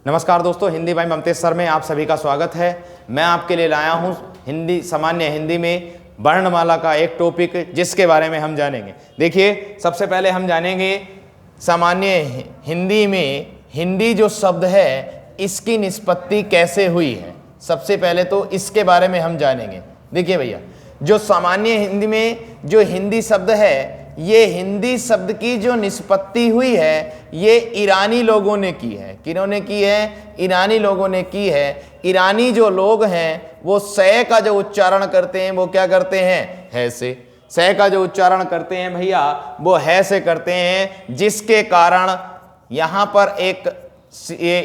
नमस्कार दोस्तों, हिंदी भाई ममतेज सर में आप सभी का स्वागत है। मैं आपके लिए लाया हूं सामान्य हिंदी में वर्णमाला का एक टॉपिक जिसके बारे में हम जानेंगे। देखिए, सबसे पहले हम जानेंगे सामान्य हिंदी में हिंदी जो शब्द है इसकी निष्पत्ति कैसे हुई है। सबसे पहले तो इसके बारे में हम जानेंगे। देखिए भैया, जो सामान्य हिंदी में जो हिंदी शब्द है, ये हिंदी शब्द की जो निष्पत्ति हुई है ये ईरानी लोगों ने की है। किन्होंने की है? ईरानी लोगों ने की है। ईरानी जो लोग हैं वो सै का जो उच्चारण करते हैं वो क्या करते हैं? है से। सै का जो उच्चारण करते हैं भैया वो है से करते हैं, जिसके कारण यहाँ पर एक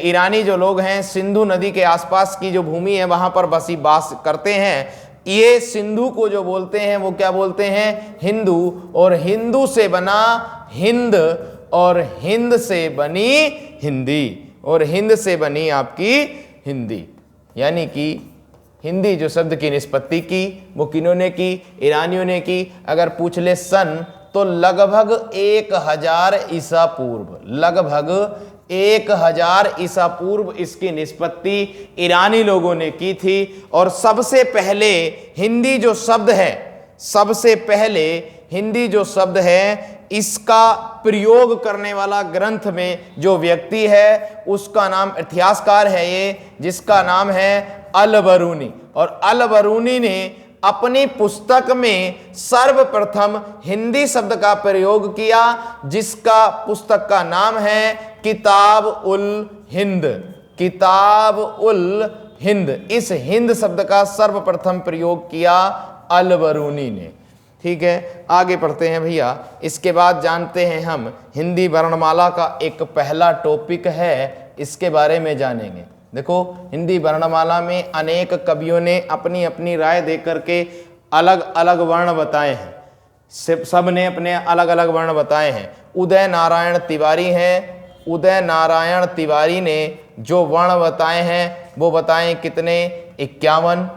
ईरानी जो लोग हैं सिंधु नदी के आसपास की जो भूमि है वहां पर वास करते हैं। ये सिंधु को जो बोलते हैं वो क्या बोलते हैं? हिंदू। और हिंदू से बना हिंद, और हिंद से बनी हिंदी, और हिंद से बनी आपकी हिंदी। यानी कि हिंदी जो शब्द की निष्पत्ति की वो किन्होंने की? ईरानियों ने की। अगर पूछ ले सन तो लगभग 1000 ईसा पूर्व, लगभग 1000 ईसा पूर्व इसकी निष्पत्ति ईरानी लोगों ने की थी। और सबसे पहले हिंदी जो शब्द है, सबसे पहले हिंदी जो शब्द है इसका प्रयोग करने वाला ग्रंथ में जो व्यक्ति है उसका नाम, इतिहासकार है ये, जिसका नाम है अल-बरूनी। और अल-बरूनी ने अपनी पुस्तक में सर्वप्रथम हिंदी शब्द का प्रयोग किया, जिसका पुस्तक का नाम है किताब उल हिंद। किताब उल हिंद, इस हिंद शब्द का सर्वप्रथम प्रयोग किया अल-बरूनी ने। ठीक है, आगे पढ़ते हैं भैया। इसके बाद जानते हैं हम हिंदी वर्णमाला का एक पहला टॉपिक है, इसके बारे में जानेंगे। देखो, हिंदी वर्णमाला में अनेक कवियों ने अपनी अपनी राय दे करके अलग अलग वर्ण बताए हैं। सब ने अपने अलग अलग वर्ण बताए हैं। उदय नारायण तिवारी हैं। उदय नारायण तिवारी ने जो वर्ण बताए हैं वो बताएं कितने? 51।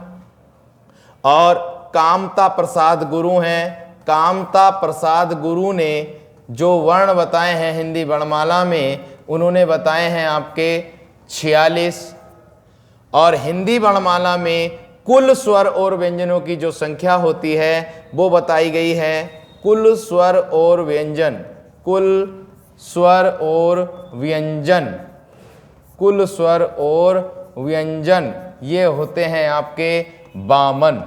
और कामता प्रसाद गुरु हैं। कामता प्रसाद गुरु ने जो वर्ण बताए हैं हिंदी वर्णमाला में, उन्होंने बताए हैं आपके 46। और हिंदी वर्णमाला में कुल स्वर और व्यंजनों की जो संख्या होती है वो बताई गई है। कुल स्वर और व्यंजन, कुल स्वर और व्यंजन, कुल स्वर और व्यंजन ये होते हैं आपके 52।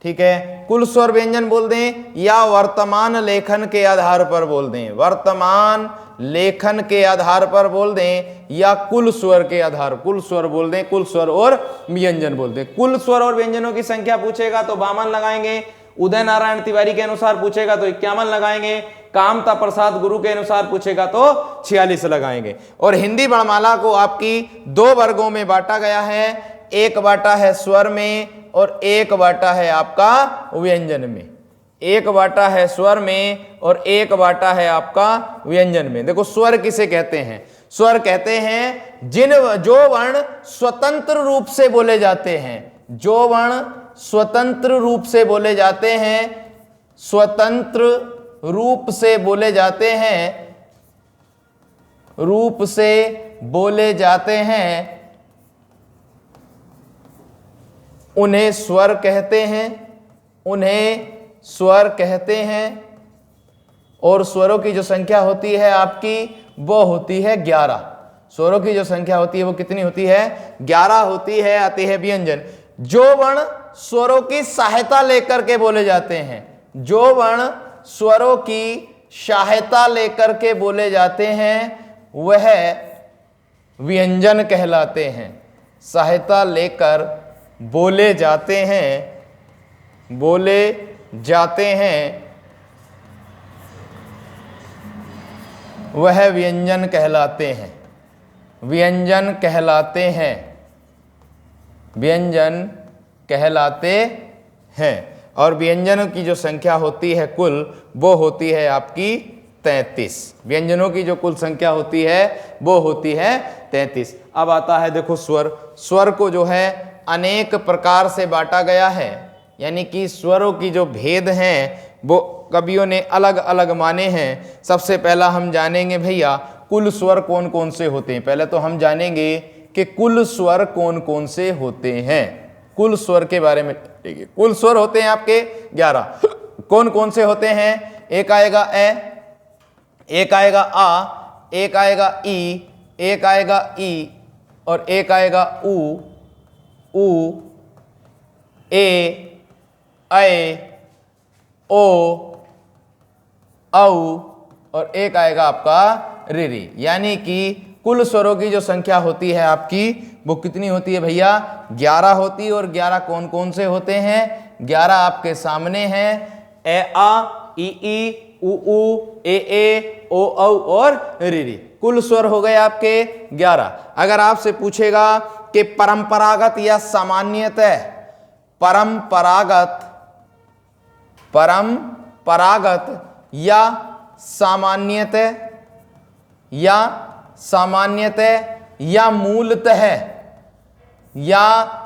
ठीक है, कुल स्वर व्यंजन बोल दें या वर्तमान लेखन के आधार पर बोल दें, वर्तमान लेखन के आधार पर बोल दें या कुल स्वर के आधार, कुल स्वर बोल दें, कुल स्वर और व्यंजन बोल दें। कुल स्वर और व्यंजनों की संख्या पूछेगा तो 52 लगाएंगे। उदय नारायण तिवारी के अनुसार पूछेगा तो 51 लगाएंगे। कामता प्रसाद गुरु के अनुसार पूछेगा तो 46 लगाएंगे। और हिंदी वर्णमाला को आपकी 2 वर्गों में बांटा गया है। एक बांटा है स्वर में और एक बांटा है आपका व्यंजन में। एक बांटा है स्वर में और एक बांटा है आपका व्यंजन में। देखो, स्वर किसे कहते हैं? स्वर कहते हैं जो वर्ण स्वतंत्र रूप से बोले जाते हैं, जो वर्ण स्वतंत्र रूप से बोले जाते हैं, स्वतंत्र रूप से बोले जाते हैं, रूप से बोले जाते हैं, उन्हें स्वर कहते हैं, उन्हें स्वर कहते हैं। और स्वरों की जो संख्या होती है आपकी वो होती है 11। स्वरों की जो संख्या होती है वो कितनी होती है? 11 होती है। आते हैं व्यंजन। जो वर्ण स्वरों की सहायता लेकर के बोले जाते हैं, जो वर्ण स्वरों की सहायता लेकर के बोले जाते हैं वह व्यंजन कहलाते हैं। सहायता लेकर बोले जाते हैं, बोले जाते हैं, वह व्यंजन कहलाते हैं, व्यंजन कहलाते हैं, व्यंजन कहलाते हैं। और व्यंजनों की जो संख्या होती है कुल, वो होती है आपकी 33। व्यंजनों की जो कुल संख्या होती है वो होती है 33। अब आता है देखो स्वर। स्वर को जो है अनेक प्रकार से बांटा गया है, यानी कि स्वरों की जो भेद हैं वो कवियों ने अलग अलग माने हैं। सबसे पहला हम जानेंगे भैया कुल स्वर कौन कौन से होते हैं। पहले तो हम जानेंगे कि कुल स्वर कौन कौन से होते हैं। कुल स्वर के बारे में देखिए, कुल स्वर होते हैं आपके 11। कौन कौन से होते हैं? एक आएगा ए, एक आएगा आ, एक आएगा ई, एक आएगा ई और एक आएगा ऊ, ए, ओ, औ और एक आएगा आपका री। यानी कि कुल स्वरों की जो संख्या होती है आपकी वो कितनी होती है भैया? 11 होती है। और 11 कौन कौन से होते हैं? 11 आपके सामने हैं, ए आ, ई, ऊ, ए, ओ, औ और री। कुल स्वर हो गए आपके 11। अगर आपसे पूछेगा कि परंपरागत या सामान्यतः, परंपरागत या सामान्यतः या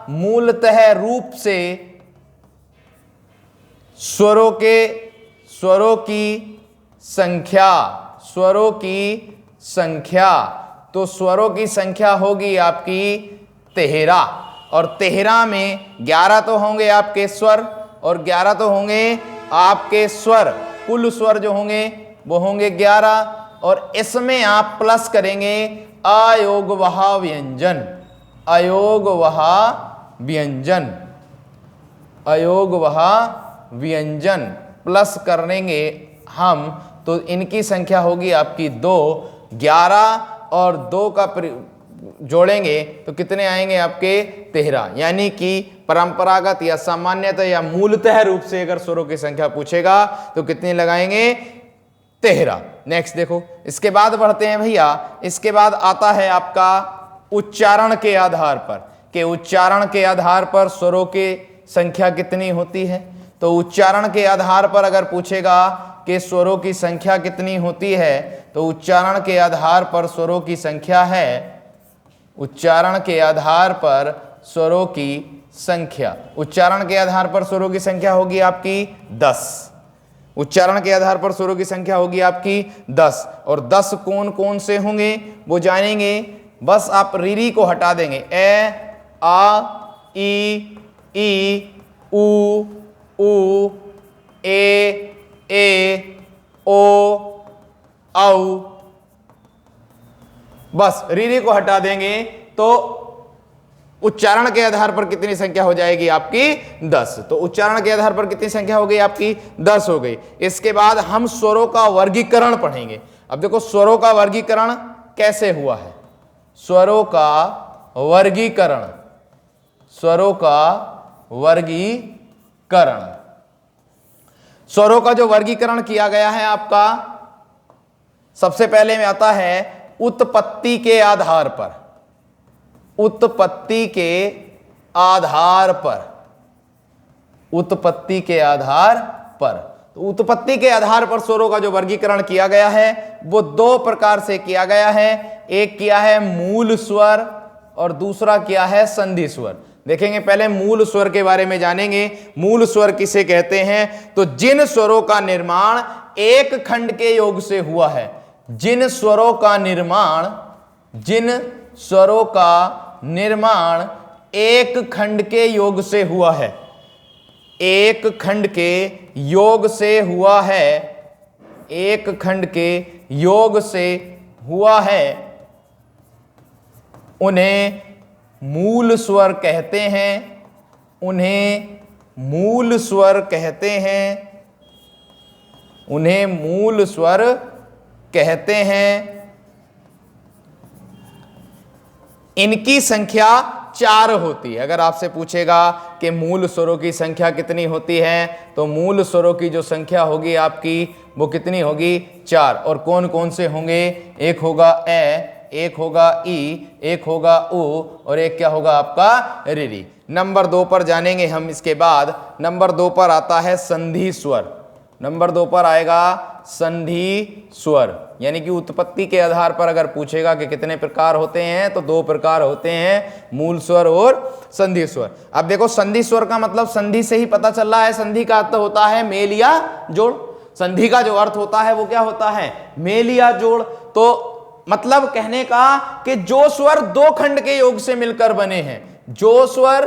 मूलतः रूप से स्वरों की संख्या, तो स्वरों की संख्या होगी आपकी 13। और 13 में 11 तो होंगे आपके स्वर और 11 तो होंगे आपके स्वर। कुल स्वर जो होंगे वो होंगे 11 और इसमें आप प्लस करेंगे अयोगवह व्यंजन, अयोगवह व्यंजन प्लस करेंगे हम, तो इनकी संख्या होगी आपकी 2। 11 और 2 का जोड़ेंगे तो कितने आएंगे आपके? 13। यानी कि परंपरागत या सामान्यतः या मूलतः रूप से अगर स्वरों की संख्या पूछेगा तो कितने लगाएंगे? 13। नेक्स्ट देखो, इसके बाद बढ़ते हैं भैया। इसके बाद आता है आपका उच्चारण के आधार पर, कि उच्चारण के आधार पर स्वरों की संख्या कितनी होती है। तो उच्चारण के आधार पर अगर पूछेगा कि स्वरों की संख्या कितनी होती है, तो उच्चारण के आधार पर स्वरों की संख्या है, उच्चारण के आधार पर स्वरों की संख्या, उच्चारण के आधार पर स्वरों की संख्या होगी आपकी 10। उच्चारण के आधार पर स्वरों की संख्या होगी आपकी 10। और 10 कौन कौन से होंगे वो जानेंगे। बस आप री को हटा देंगे, ए, आ, ई, ऊ, ए, ओ, औ। बस री को हटा देंगे तो उच्चारण के आधार पर कितनी संख्या हो जाएगी आपकी? 10। तो उच्चारण के आधार पर कितनी संख्या हो गई आपकी? 10 हो गई। इसके बाद हम स्वरों का वर्गीकरण पढ़ेंगे। अब देखो स्वरों का वर्गीकरण कैसे हुआ है। स्वरों का वर्गीकरण, स्वरों का जो वर्गीकरण किया गया है आपका, सबसे पहले में आता है उत्पत्ति के आधार पर, उत्पत्ति के आधार पर, उत्पत्ति के आधार पर। तो उत्पत्ति के आधार पर स्वरों का जो वर्गीकरण किया गया है वो 2 प्रकार से किया गया है। एक किया है मूल स्वर और दूसरा किया है संधि स्वर। देखेंगे पहले मूल स्वर के बारे में जानेंगे। मूल स्वर किसे कहते हैं? तो जिन स्वरों का निर्माण एक खंड के योग से हुआ है, जिन स्वरों का निर्माण एक खंड के योग से हुआ है, एक खंड के योग से हुआ है, एक खंड के योग से हुआ है, उन्हें मूल स्वर कहते हैं, उन्हें मूल स्वर कहते हैं, उन्हें मूल स्वर कहते हैं। इनकी संख्या 4 होती है। अगर आपसे पूछेगा कि मूल स्वरों की संख्या कितनी होती है, तो मूल स्वरों की जो संख्या होगी आपकी वो कितनी होगी? 4। और कौन कौन से होंगे? एक होगा ए, एक होगा ई, एक होगा ऊ और एक क्या होगा आपका? री। नंबर 2 पर जानेंगे हम। इसके बाद नंबर 2 पर आता है संधि स्वर। नंबर 2 पर आएगा संधि स्वर, यानी कि उत्पत्ति के आधार पर अगर पूछेगा कि कितने प्रकार होते हैं, तो 2 प्रकार होते हैं, मूल स्वर और संधि स्वर। अब देखो संधि स्वर का मतलब संधि से ही पता चल रहा है। संधि का अर्थ होता है मेल या जोड़। संधि का जो अर्थ होता है वो क्या होता है? मेल या जोड़। तो मतलब कहने का कि जो स्वर दो खंड के योग से मिलकर बने हैं, जो स्वर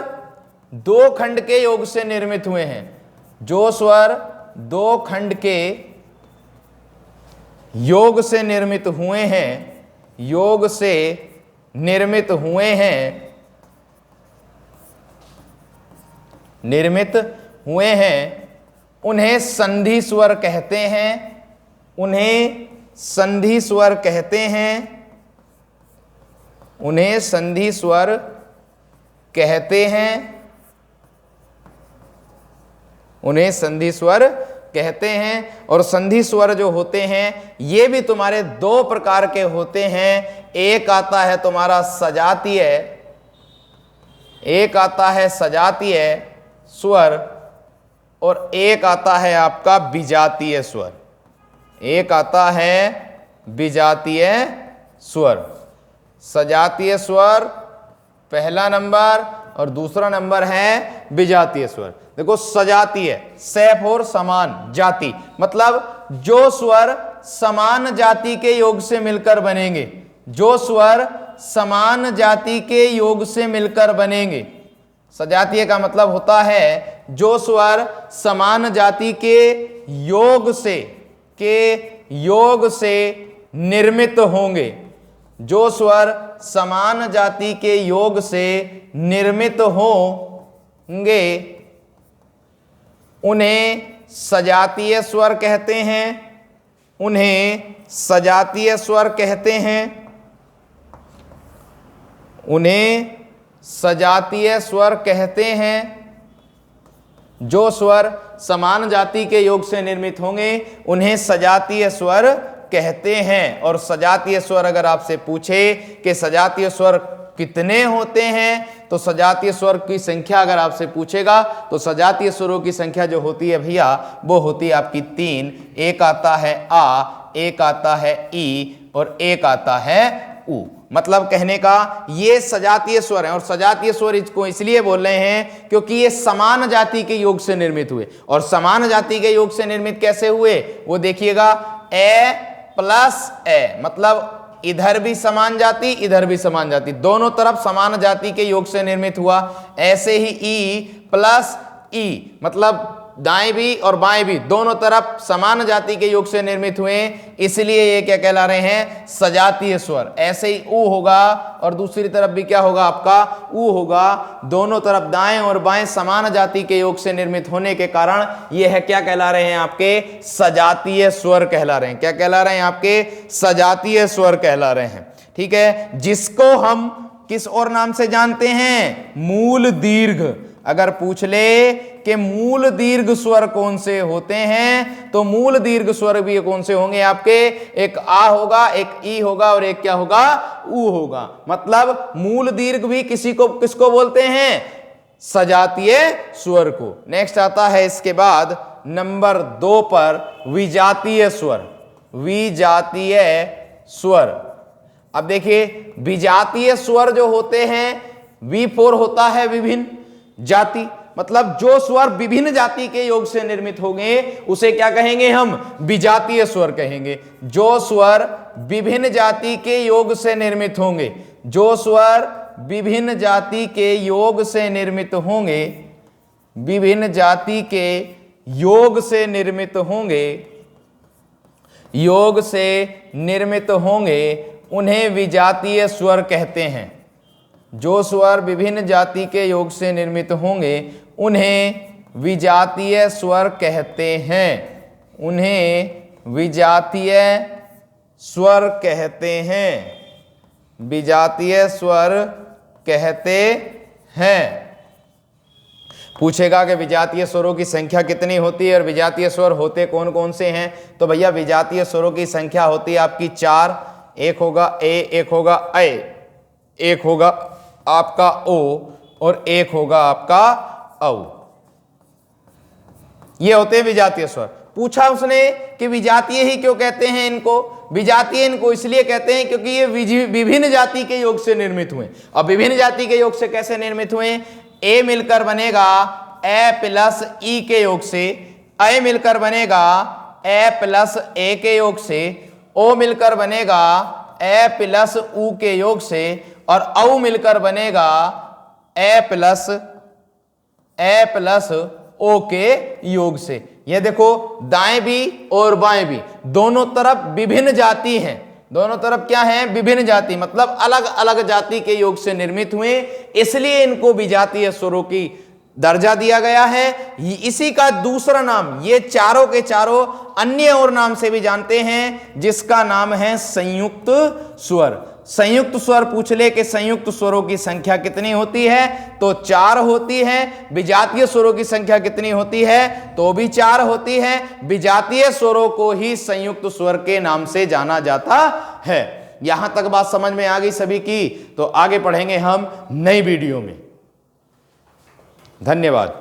दो खंड के योग से निर्मित हुए हैं, जो स्वर दो खंड के योग से निर्मित हुए हैं, योग से निर्मित हुए हैं, निर्मित हुए हैं, उन्हें संधि स्वर कहते हैं, उन्हें संधि स्वर कहते हैं, उन्हें संधि स्वर कहते हैं, उन्हें संधि स्वर कहते हैं। और संधि स्वर जो होते हैं ये भी तुम्हारे दो प्रकार के होते हैं। एक आता है तुम्हारा सजातीय, एक आता है सजातीय स्वर और एक आता है आपका विजातीय स्वर, एक आता है विजातीय स्वर। सजातीय स्वर पहला नंबर और दूसरा नंबर है विजातीय स्वर। देखो सजातीय, सैफ और समान जाति, मतलब जो स्वर समान जाति के योग से मिलकर बनेंगे, जो स्वर समान जाति के योग से मिलकर बनेंगे। सजातीय का मतलब होता है जो स्वर समान जाति के योग से निर्मित होंगे, जो स्वर समान जाति के योग से निर्मित होंगे उन्हें सजातीय स्वर कहते हैं, उन्हें सजातीय स्वर कहते हैं, उन्हें सजातीय स्वर कहते हैं। जो स्वर समान जाति के योग से निर्मित होंगे उन्हें सजातीय स्वर कहते हैं। और सजातीय स्वर अगर आपसे पूछे कि सजातीय स्वर कितने होते हैं, तो सजातीय स्वर की संख्या अगर आपसे पूछेगा तो सजातीय स्वरों की संख्या जो होती है भैया वो होती है आपकी 3। एक आता है आ, एक आता है ई और एक आता है उ। मतलब कहने का ये सजातीय स्वर है। और सजातीय स्वर इसको इसलिए बोल रहे हैं क्योंकि ये समान जाति के योग से निर्मित हुए। और समान जाति के योग से निर्मित कैसे हुए वो देखिएगा, ए प्लस ए, मतलब इधर भी समान जाति इधर भी समान जाति, दोनों तरफ समान जाति के योग से निर्मित हुआ। ऐसे ही ई प्लस ई, मतलब दाएं भी और बाएं भी दोनों तरफ समान जाति के योग से निर्मित हुए, इसलिए ये क्या कहला रहे हैं, सजातीय स्वर। ऐसे ही ऊ होगा और दूसरी तरफ भी क्या होगा आपका ऊ होगा। दोनों तरफ दाएं और बाएं समान जाति के योग से निर्मित होने के कारण ये है क्या कहला रहे हैं, आपके सजातीय स्वर कहला रहे हैं। क्या कहला रहे हैं, आपके सजातीय स्वर कहला रहे हैं। ठीक है, जिसको हम किस और नाम से जानते हैं, मूल दीर्घ। अगर पूछ ले कि मूल दीर्घ स्वर कौन से होते हैं, तो मूल दीर्घ स्वर भी कौन से होंगे आपके, एक आ होगा, एक ई होगा और एक क्या होगा, ऊ होगा। मतलब मूल दीर्घ भी किसको बोलते हैं, सजातीय स्वर को। नेक्स्ट आता है इसके बाद नंबर 2 पर विजातीय स्वर। विजातीय स्वर, अब देखिए विजातीय स्वर जो होते हैं, V4 होता है विभिन्न जाति, मतलब जो स्वर विभिन्न जाति के योग से निर्मित होंगे उसे क्या कहेंगे, हम विजातीय स्वर कहेंगे। जो स्वर विभिन्न जाति के योग से निर्मित होंगे, जो स्वर विभिन्न जाति के योग से निर्मित होंगे, विभिन्न जाति के योग से निर्मित होंगे, योग से निर्मित होंगे, उन्हें विजातीय स्वर कहते हैं। जो स्वर विभिन्न जाति के योग से निर्मित होंगे उन्हें विजातीय स्वर कहते हैं, उन्हें विजातीय स्वर कहते हैं, विजातीय स्वर कहते हैं। पूछेगा कि विजातीय स्वरों की संख्या कितनी होती है और विजातीय स्वर होते कौन कौन से हैं, तो भैया विजातीय स्वरों की संख्या होती है आपकी 4। एक होगा ए, एक होगा ऐ, एक होगा आपका ओ और एक होगा आपका औ। ये होते हैं विजातीय स्वर। पूछा उसने कि विजातीय ही क्यों कहते हैं इनको, विजातीय इनको इसलिए कहते हैं क्योंकि ये विभिन्न जाति के योग से निर्मित हुए। और विभिन्न जाति के योग से कैसे निर्मित हुए, ए मिलकर बनेगा ए प्लस ई के योग से, ऐ मिलकर बनेगा ए प्लस ए के योग से, ओ मिलकर बनेगा ए प्लस ऊ के योग से और औ मिलकर बनेगा ए प्लस ओ के योग से। ये देखो दाएं भी और बाएं भी दोनों तरफ विभिन्न जाति हैं, दोनों तरफ क्या है, विभिन्न जाति, मतलब अलग अलग जाति के योग से निर्मित हुए, इसलिए इनको विजातीय स्वरों की दर्जा दिया गया है। इसी का दूसरा नाम ये चारों के चारों अन्य और नाम से भी जानते हैं, जिसका नाम है संयुक्त स्वर। संयुक्त स्वर पूछ ले कि संयुक्त स्वरों की संख्या कितनी होती है, तो 4 होती है। विजातीय स्वरों की संख्या कितनी होती है, तो भी 4 होती है। विजातीय स्वरों को ही संयुक्त स्वर के नाम से जाना जाता है। यहां तक बात समझ में आ गई सभी की, तो आगे पढ़ेंगे हम नई वीडियो में। धन्यवाद।